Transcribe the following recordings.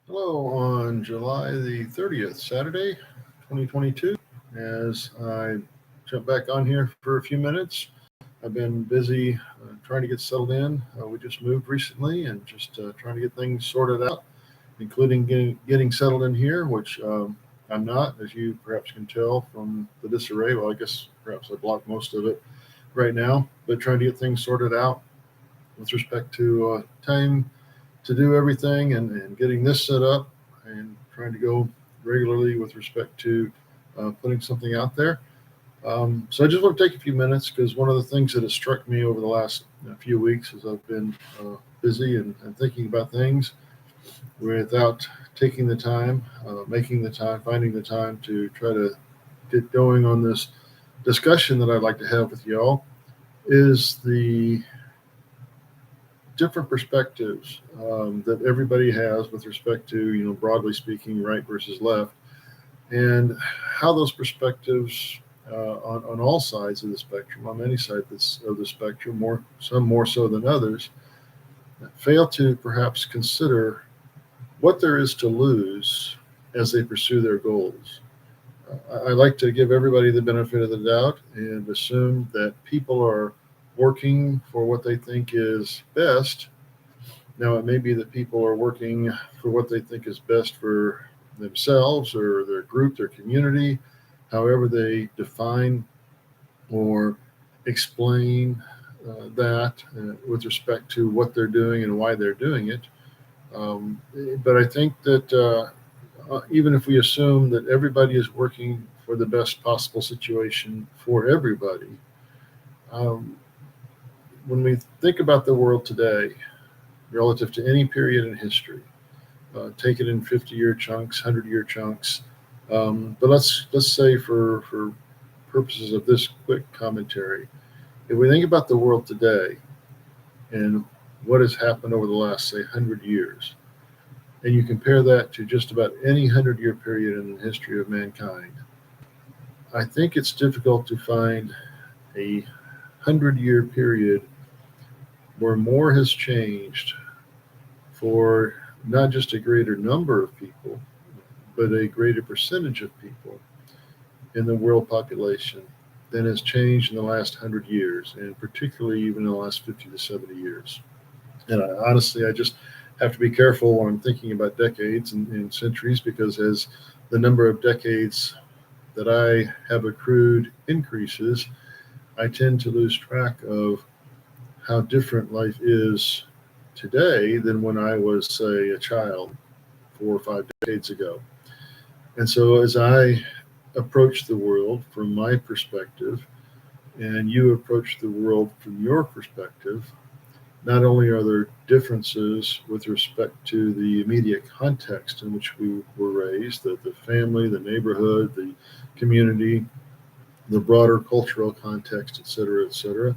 Hello, on July the 30th, Saturday, 2022. As I jump back on here for a few minutes, I've been busy trying to get settled in. We just moved recently and just trying to get things sorted out, including getting settled in here, which I'm not, as you perhaps can tell from the disarray. Well, I guess perhaps I blocked most of it right now, but trying to get things sorted out with respect to time to do everything and getting this set up and trying to go regularly with respect to putting something out there. So I just want to take a few minutes because one of the things that has struck me over the last few weeks as I've been busy and thinking about things without taking the time, making the time, finding the time to try to get going on this discussion that I'd like to have with y'all is the different perspectives that everybody has with respect to, broadly speaking, right versus left, and how those perspectives on all sides of the spectrum, on many sides of the spectrum, some more so than others, fail to perhaps consider what there is to lose as they pursue their goals. I like to give everybody the benefit of the doubt and assume that people are working for what they think is best. Now, it may be that people are working for what they think is best for themselves or their group, their community, however they define or explain that with respect to what they're doing and why they're doing it. But I think that even if we assume that everybody is working for the best possible situation for everybody, um, when we think about the world today, relative to any period in history, take it in 50-year chunks, 100-year chunks. But let's say for purposes of this quick commentary, if we think about the world today and what has happened over the last, say, 100 years, and you compare that to just about any 100-year period in the history of mankind, I think it's difficult to find a 100-year period where more has changed for not just a greater number of people, but a greater percentage of people in the world population than has changed in the last 100 years, and particularly even in the last 50 to 70 years. And honestly, I just have to be careful when I'm thinking about decades and centuries because as the number of decades that I have accrued increases, I tend to lose track of how different life is today than when I was, say, a child 4 or 5 decades ago. And so as I approach the world from my perspective, and you approach the world from your perspective, not only are there differences with respect to the immediate context in which we were raised, the family, the neighborhood, the community, the broader cultural context, et cetera,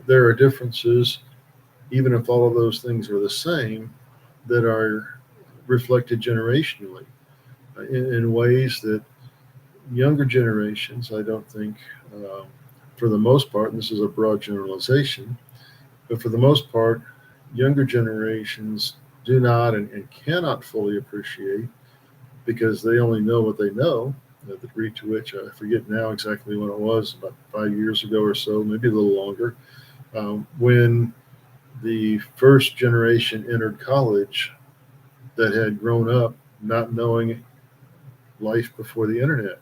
there are differences, even if all of those things are the same, that are reflected generationally in ways that younger generations, I don't think, for the most part, and this is a broad generalization, but for the most part, younger generations do not and cannot fully appreciate because they only know what they know, the degree to which I forget now exactly when it was, about 5 years ago or so, maybe a little longer, when the first generation entered college that had grown up not knowing life before the internet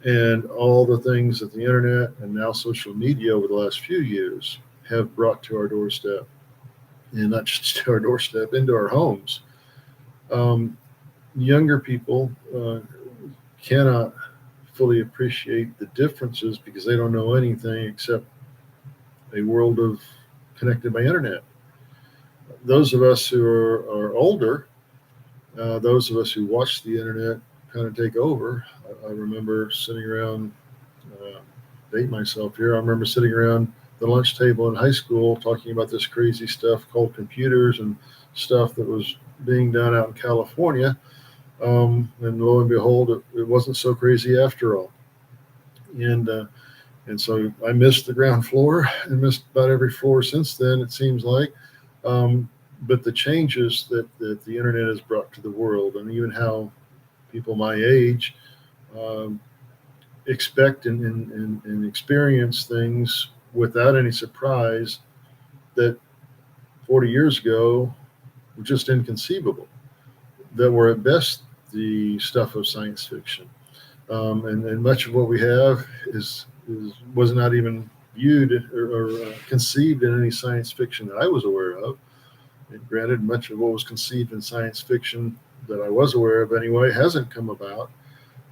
and all the things that the internet and now social media over the last few years have brought to our doorstep, and not just to our doorstep, into our homes. Um, Younger people cannot fully appreciate the differences because they don't know anything except a world of connected by internet. Those of us who are older, those of us who watch the internet kind of take over. I remember sitting around, date myself here, I remember sitting around the lunch table in high school talking about this crazy stuff called computers and stuff that was being done out in California. And lo and behold, it wasn't so crazy after all. And and so I missed the ground floor and missed about every floor since then, it seems like. Um, But the changes that the internet has brought to the world, and even how people my age um, expect and experience things without any surprise that 40 years ago were just inconceivable, that were at best the stuff of science fiction. And much of what we have was not even viewed or conceived in any science fiction that I was aware of. And granted, much of what was conceived in science fiction that I was aware of anyway hasn't come about,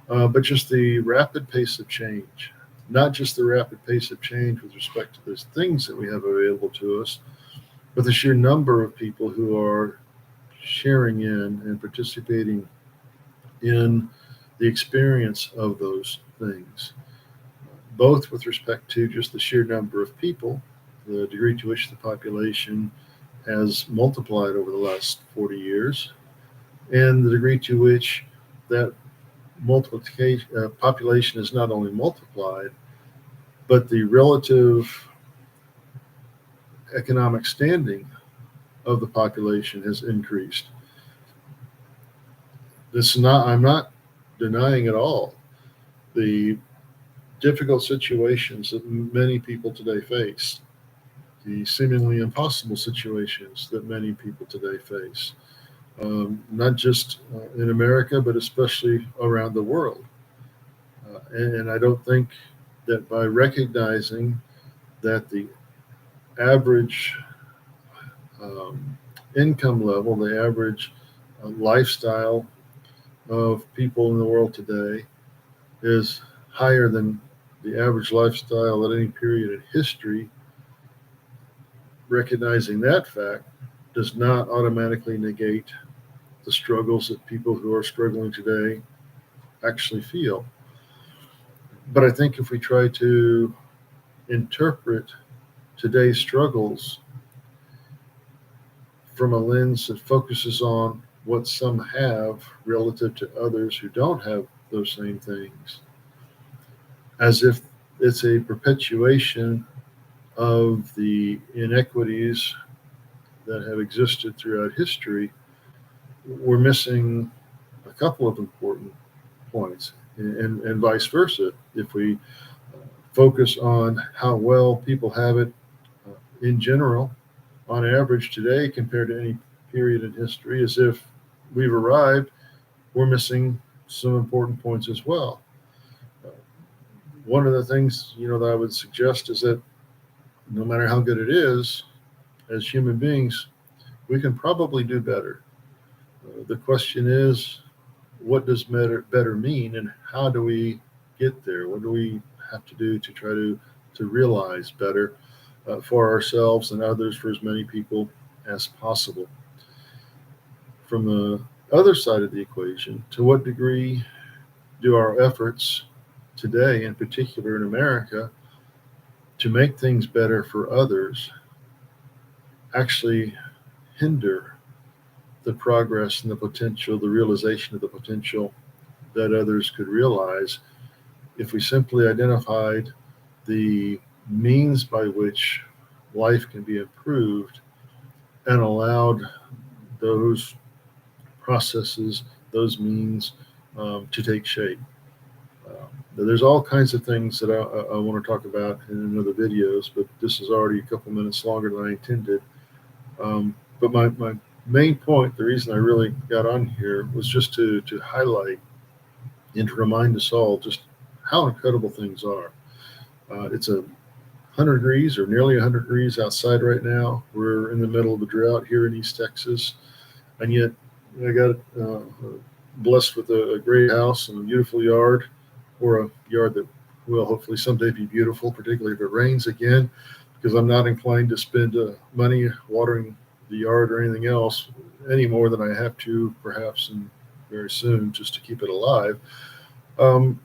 but just the rapid pace of change, not just the rapid pace of change with respect to those things that we have available to us, but the sheer number of people who are sharing in and participating in the experience of those things, both with respect to just the sheer number of people, the degree to which the population has multiplied over the last 40 years, and the degree to which that multiplication population is not only multiplied, but the relative economic standing of the population has increased. I'm not denying at all the difficult situations that many people today face, the seemingly impossible situations that many people today face, not just in America, but especially around the world. And I don't think that by recognizing that the average um, income level, the average lifestyle of people in the world today is higher than the average lifestyle at any period in history, recognizing that fact does not automatically negate the struggles that people who are struggling today actually feel. But I think if we try to interpret today's struggles from a lens that focuses on what some have relative to others who don't have those same things, as if it's a perpetuation of the inequities that have existed throughout history, we're missing a couple of important points, and vice versa. If we focus on how well people have it in general, on average today compared to any period in history, as if we've arrived, we're missing some important points as well. Uh, One of the things that I would suggest is that no matter how good it is, as human beings, we can probably do better. The question is, what does better mean, and how do we get there? What do we have to do to try to realize better for ourselves and others, for as many people as possible? From the other side of the equation, to what degree do our efforts today, in particular in America, to make things better for others actually hinder the progress and the potential, the realization of the potential that others could realize if we simply identified the means by which life can be improved and allowed those processes, those means to take shape. There's all kinds of things that I want to talk about in other videos, but this is already a couple minutes longer than I intended. But my main point, the reason I really got on here, was just to highlight and to remind us all just how incredible things are. It's 100 degrees or nearly 100 degrees outside right now. We're in the middle of a drought here in East Texas, and yet I got blessed with a great house and a beautiful yard, or a yard that will hopefully someday be beautiful, particularly if it rains again, because I'm not inclined to spend money watering the yard or anything else any more than I have to, perhaps, and very soon, just to keep it alive. Um,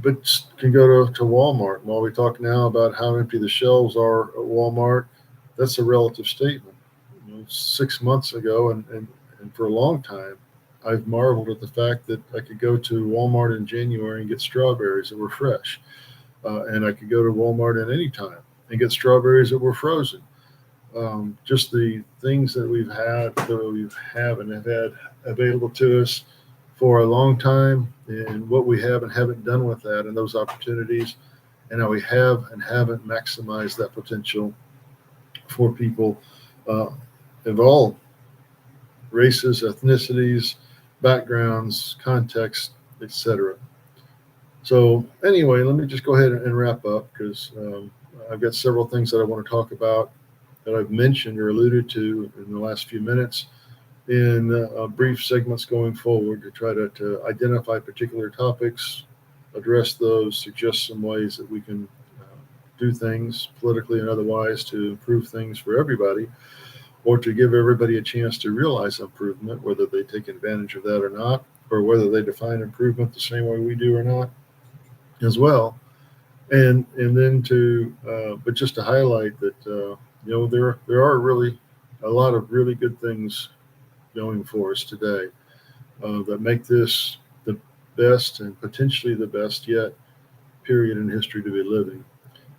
but can go to Walmart. While we talk now about how empty the shelves are at Walmart, that's a relative statement. 6 months ago, and for a long time, I've marveled at the fact that I could go to Walmart in January and get strawberries that were fresh. And I could go to Walmart at any time and get strawberries that were frozen. just the things that we have and have had available to us for a long time, and what we have and haven't done with that and those opportunities, and how we have and haven't maximized that potential for people uh, of all races, ethnicities, backgrounds, context, etc. So anyway, let me just go ahead and wrap up, because I've got several things that I want to talk about that I've mentioned or alluded to in the last few minutes in brief segments going forward, to try to identify particular topics, address those, suggest some ways that we can do things politically and otherwise to improve things for everybody, or to give everybody a chance to realize improvement, whether they take advantage of that or not, or whether they define improvement the same way we do or not as well. And then but just to highlight that there are really a lot of really good things going for us today that make this the best and potentially the best yet period in history to be living.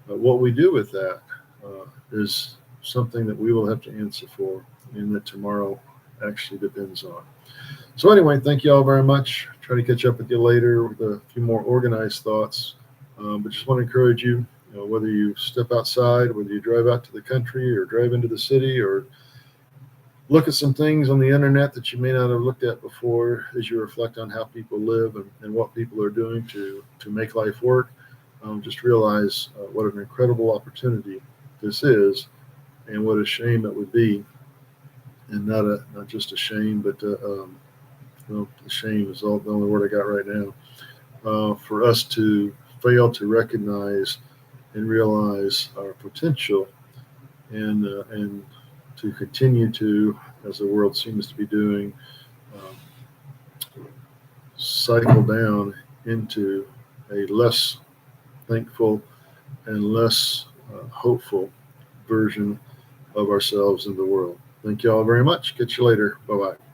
What we do with that is something that we will have to answer for, and that tomorrow actually depends on. So anyway, thank you all very much. Try to catch up with you later with a few more organized thoughts. But just want to encourage you, whether you step outside, whether you drive out to the country or drive into the city, or look at some things on the internet that you may not have looked at before, as you reflect on how people live and what people are doing to make life work. Just realize what an incredible opportunity this is, and what a shame it would be, and not just a shame, but shame is the only word I got right now, for us to fail to recognize and realize our potential, and to continue to, as the world seems to be doing, cycle down into a less thankful and less hopeful version of ourselves in the world. Thank you all very much. Catch you later. Bye bye.